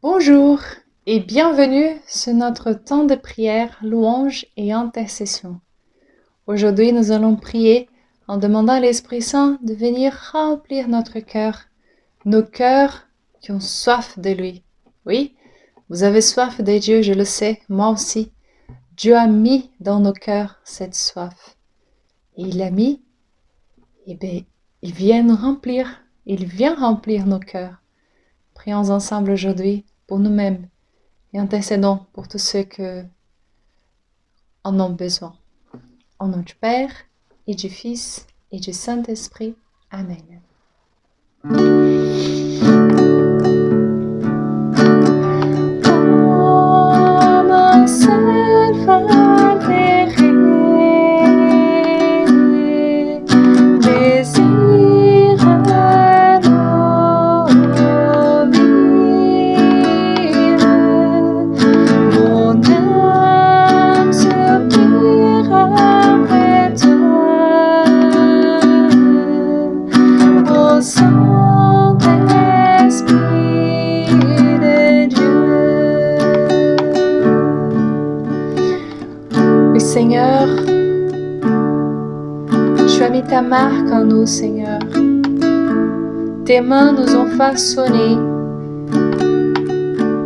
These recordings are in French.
Bonjour et bienvenue sur notre temps de prière, louange et intercession. Aujourd'hui, nous allons prier en demandant à l'Esprit Saint de venir remplir notre cœur, nos cœurs qui ont soif de lui. Oui, vous avez soif de Dieu, je le sais, moi aussi. Dieu a mis dans nos cœurs cette soif. Et il l'a mis, et bien, il vient nous remplir, il vient remplir nos cœurs. Prions ensemble aujourd'hui pour nous-mêmes et intercédons pour tous ceux qui en ont besoin. Au nom du Père, et du Fils, et du Saint-Esprit. Amen. Comme un seul intérêt, désire l'obéir. Mon âme soupire après toi, ô Saint-Esprit de Dieu. Oui, Seigneur, tu as mis ta marque en nous, Seigneur. Tes mains nous ont façonnés.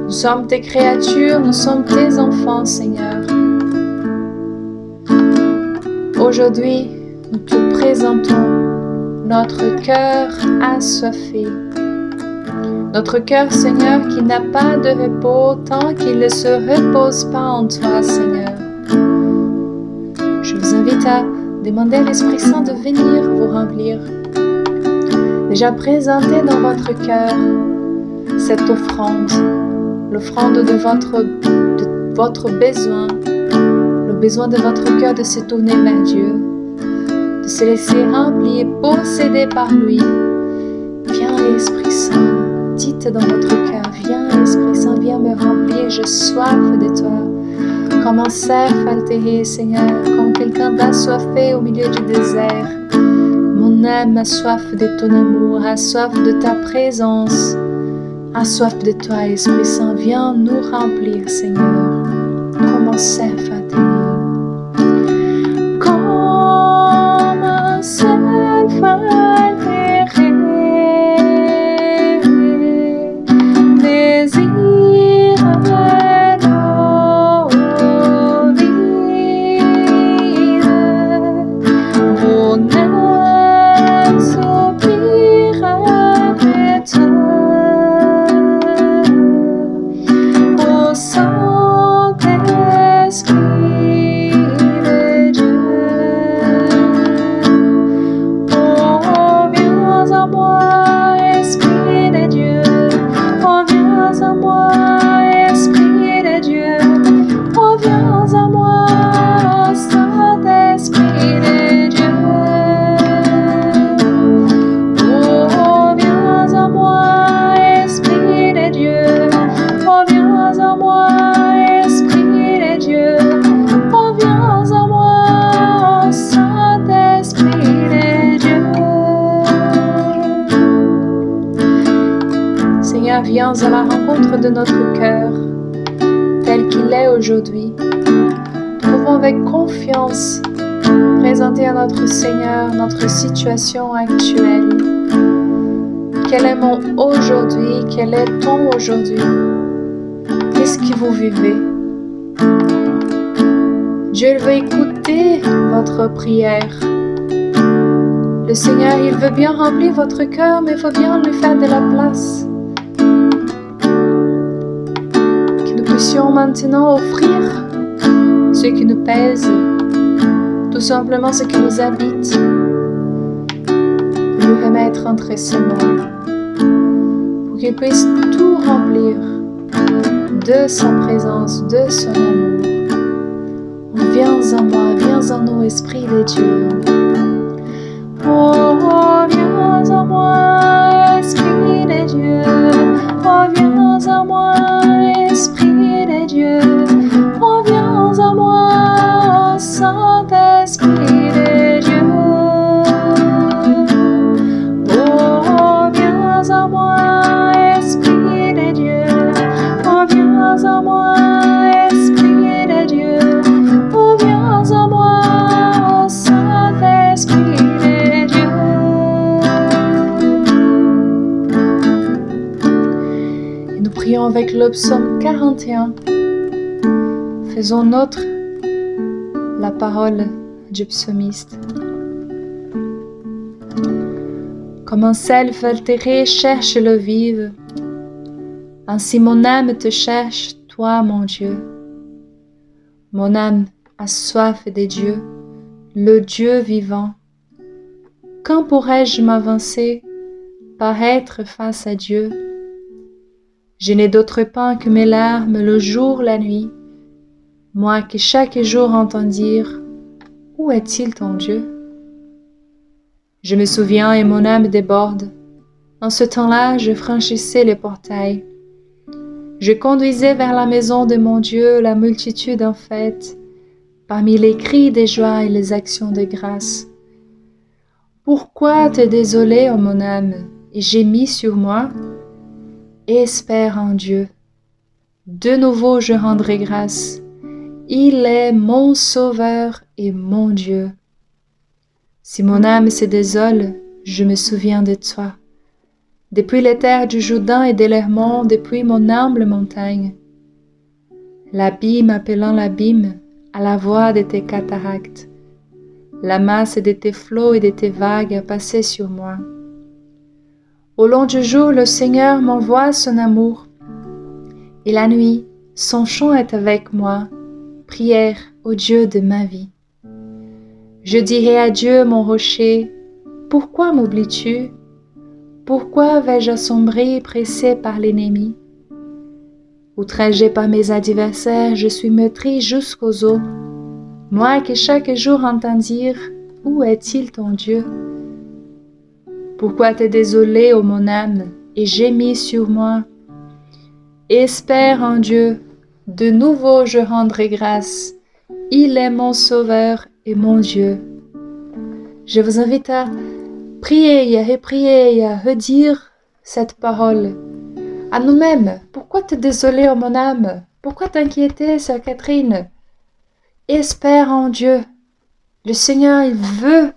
Nous sommes tes créatures, nous sommes tes enfants, Seigneur. Aujourd'hui, nous te présentons notre cœur assoiffé. Notre cœur, Seigneur, qui n'a pas de repos tant qu'il ne se repose pas en toi, Seigneur. Je vous invite à demander à l'Esprit Saint de venir vous remplir. Déjà présentez dans votre cœur cette offrande, l'offrande de votre besoin, le besoin de votre cœur de se tourner vers Dieu, de se laisser remplir, posséder par lui. Viens Esprit Saint, dites dans votre cœur, viens Esprit Saint, viens me remplir, j'ai soif de toi. Comme un cerf altéré, Seigneur, comme quelqu'un d'assoiffé au milieu du désert. Mon âme a soif de ton amour, a soif de ta présence, a soif de toi, Esprit Saint, viens nous remplir, Seigneur, comme un cerf altéré. Comme un cerf altéré, désire mon âme soupire après toi, ô Saint-Esprit de Dieu. Oh, viens à moi, Esprit de Dieu. Oh, viens à moi, Esprit de Dieu. Oh, viens à moi, Saint-Esprit de Dieu. Oh, viens à moi, Esprit de Dieu. Oh, viens à moi, Esprit de Dieu. Oh, viens à moi, Saint-Esprit de Dieu. Seigneur, viens à la rencontre de notre cœur, tel qu'il est aujourd'hui. Pouvons avec confiance présenter à notre Seigneur notre situation actuelle. Quel est mon aujourd'hui? Quel est ton aujourd'hui? Qu'est-ce que vous vivez? Dieu veut écouter votre prière. Le Seigneur, il veut bien remplir votre cœur, mais il faut bien lui faire de la place. Que nous puissions maintenant offrir ce qui nous pèse, tout simplement ce qui nous habite, lui remettre entre ses mains, pour qu'il puisse tout remplir de sa présence, de son amour. Viens à moi, viens à nous, Esprit de Dieu. Oh, viens à moi, Esprit de Dieu. Oh, viens à moi, Esprit de Dieu. Oh, viens à moi, Saint-Esprit de Dieu. Oh, viens à moi, Esprit de Dieu. prions avec le psaume 41. Faisons nôtre la parole du psalmiste. Comme un self altéré cherche l'eau vive, ainsi mon âme te cherche, toi mon Dieu. Mon âme a soif des dieux, le Dieu vivant. Quand pourrais-je m'avancer, paraître face à Dieu? Je n'ai d'autre pain que mes larmes le jour, la nuit, moi qui chaque jour entends dire, où est-il ton Dieu? Je me souviens et mon âme déborde. En ce temps-là, je franchissais les portails. Je conduisais vers la maison de mon Dieu la multitude en fête, parmi les cris de joie et les actions de grâce. Pourquoi te désoler, ô mon âme, et gémis sur moi? Espère en Dieu. De nouveau je rendrai grâce. Il est mon Sauveur et mon Dieu. Si mon âme se désole, je me souviens de toi. Depuis les terres du Jourdain et de l'Hermon, depuis mon humble montagne. L'abîme appelant l'abîme, à la voix de tes cataractes. La masse de tes flots et de tes vagues a passé sur moi. Au long du jour, le Seigneur m'envoie son amour. Et la nuit, son chant est avec moi, prière au Dieu de ma vie. Je dirai à Dieu, mon rocher, pourquoi m'oublies-tu? Pourquoi vais-je assombrir, pressé par l'ennemi? Outragé par mes adversaires, je suis meurtri jusqu'aux os. Moi qui chaque jour entends dire, où est-il ton Dieu? Pourquoi t'es désolé, ô mon âme, et gémis sur moi? Espère en Dieu, de nouveau je rendrai grâce. Il est mon Sauveur et mon Dieu. Je vous invite à prier et à redire cette parole à nous-mêmes. Pourquoi te désoler, ô mon âme? Pourquoi t'inquiéter, sœur Catherine? Espère en Dieu. Le Seigneur, il veut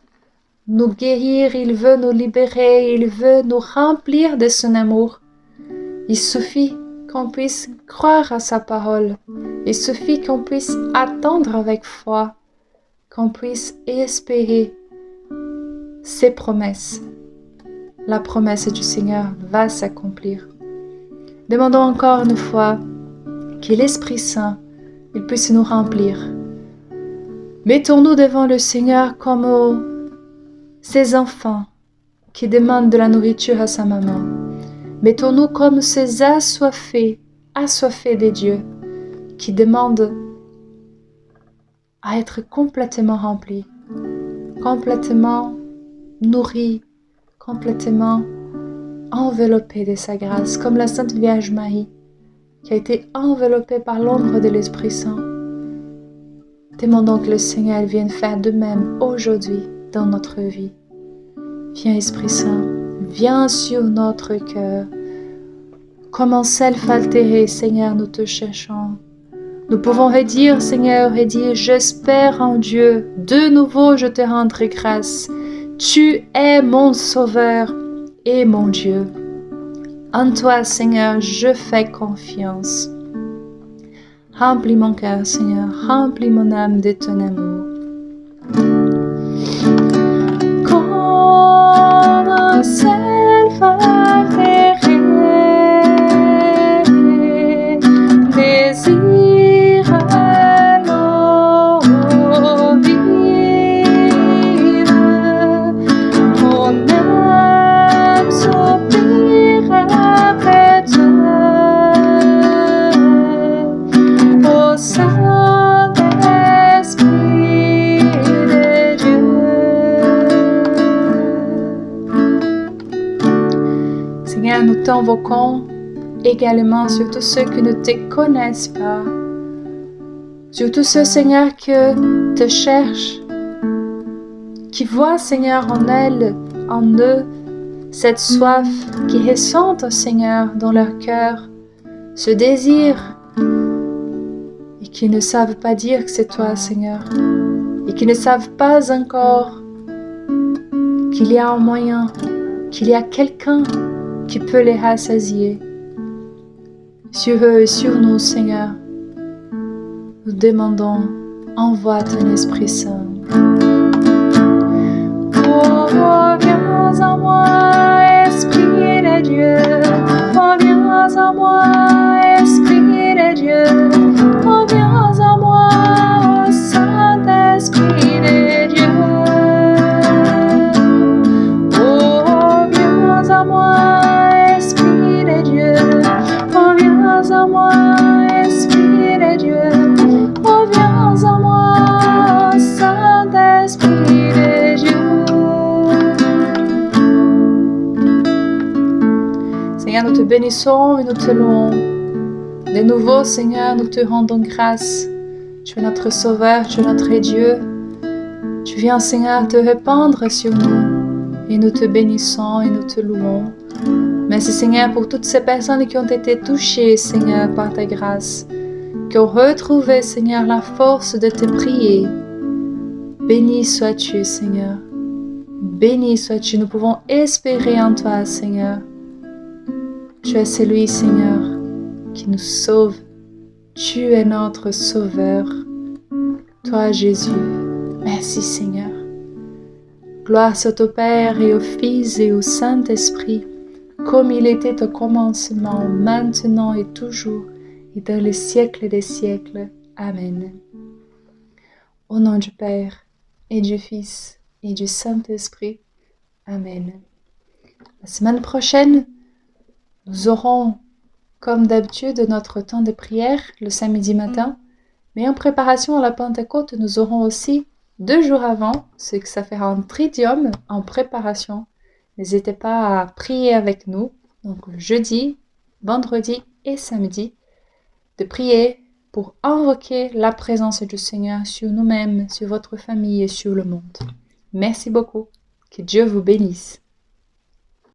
nous guérir, il veut nous libérer, il veut nous remplir de son amour. Il suffit qu'on puisse croire à sa parole. Il suffit qu'on puisse attendre avec foi, qu'on puisse espérer ses promesses. La promesse du Seigneur va s'accomplir. Demandons encore une fois que l'Esprit Saint il puisse nous remplir. Mettons-nous devant le Seigneur comme ces enfants qui demandent de la nourriture à sa maman. Mettons-nous comme ces assoiffés des dieux qui demandent à être complètement remplis, complètement nourris, complètement enveloppés de sa grâce, comme la Sainte Vierge Marie qui a été enveloppée par l'ombre de l'Esprit Saint. Demandons que le Seigneur vienne faire de même aujourd'hui dans notre vie. Viens Esprit Saint, viens sur notre cœur. Comme un self altéré, Seigneur, nous te cherchons. Nous pouvons redire, Seigneur, j'espère en Dieu. De nouveau, je te rendrai grâce. Tu es mon Sauveur et mon Dieu. En toi, Seigneur, je fais confiance. Remplis mon cœur, Seigneur, remplis mon âme de ton amour. Comme un self altéré, désire l'eau vive, mon âme soupire après toi, au Saint-Esprit de Dieu. Seigneur, nous t'invoquons également sur tous ceux qui ne te connaissent pas, sur tous ceux, Seigneur, qui te cherchent, qui voient, Seigneur, en eux, cette soif, qui ressentent, Seigneur, dans leur cœur, ce désir, et qui ne savent pas dire que c'est toi, Seigneur, et qui ne savent pas encore qu'il y a un moyen, qu'il y a quelqu'un qui peut les rassasier. sur eux et sur nous, Seigneur. Nous demandons, envoie ton Esprit Saint. Oh, viens à moi, Esprit de Dieu. Oh, viens à moi, Esprit de Dieu. Oh, viens à moi, oh, Saint-Esprit de Dieu. Oh, viens à moi, Esprit de Dieu. Oh, viens à moi, Esprit de Dieu. Oh, viens à moi, Saint-Esprit de Dieu. Seigneur, nous te bénissons et nous te louons. De nouveau, Seigneur, nous te rendons grâce. Tu es notre Sauveur, tu es notre Dieu. Tu viens, Seigneur, te répandre sur nous. Et nous te bénissons et nous te louons. Merci, Seigneur, pour toutes ces personnes qui ont été touchées, Seigneur, par ta grâce. Qui ont retrouvé, Seigneur, la force de te prier. Béni sois-tu, Seigneur. Béni sois-tu. Nous pouvons espérer en toi, Seigneur. Tu es celui, Seigneur, qui nous sauve. Tu es notre Sauveur. Toi, Jésus. Merci, Seigneur. Gloire soit au Père et au Fils et au Saint-Esprit, comme il était au commencement, maintenant et toujours, et dans les siècles des siècles. Amen. Au nom du Père, et du Fils, et du Saint-Esprit. Amen. La semaine prochaine, nous aurons, comme d'habitude, notre temps de prière le samedi matin, mais en préparation à la Pentecôte, nous aurons aussi 2 jours avant, ce que ça fera un tridium en préparation. N'hésitez pas à prier avec nous, donc le jeudi, vendredi et samedi, de prier pour invoquer la présence du Seigneur sur nous-mêmes, sur votre famille et sur le monde. Merci beaucoup. Que Dieu vous bénisse.